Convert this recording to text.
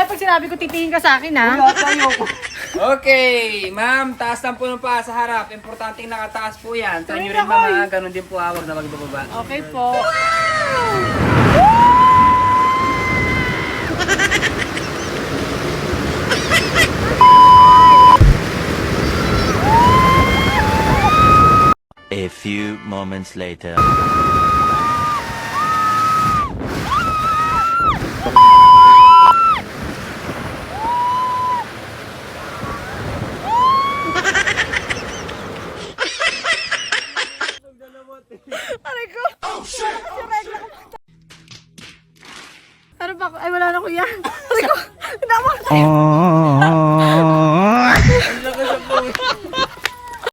pag sinabi ko titingin ka sa akin, ha? Okay, ma'am, taas lang po ng paa sa harap. Importanteng nakataas po yan. Sa inyo rin mga ganun din po, huwag na magbababa. Okay po. A few moments later. Aray ko. Oh, shit! Ano ba? Ay, wala na kuya. Aray ko. Naman.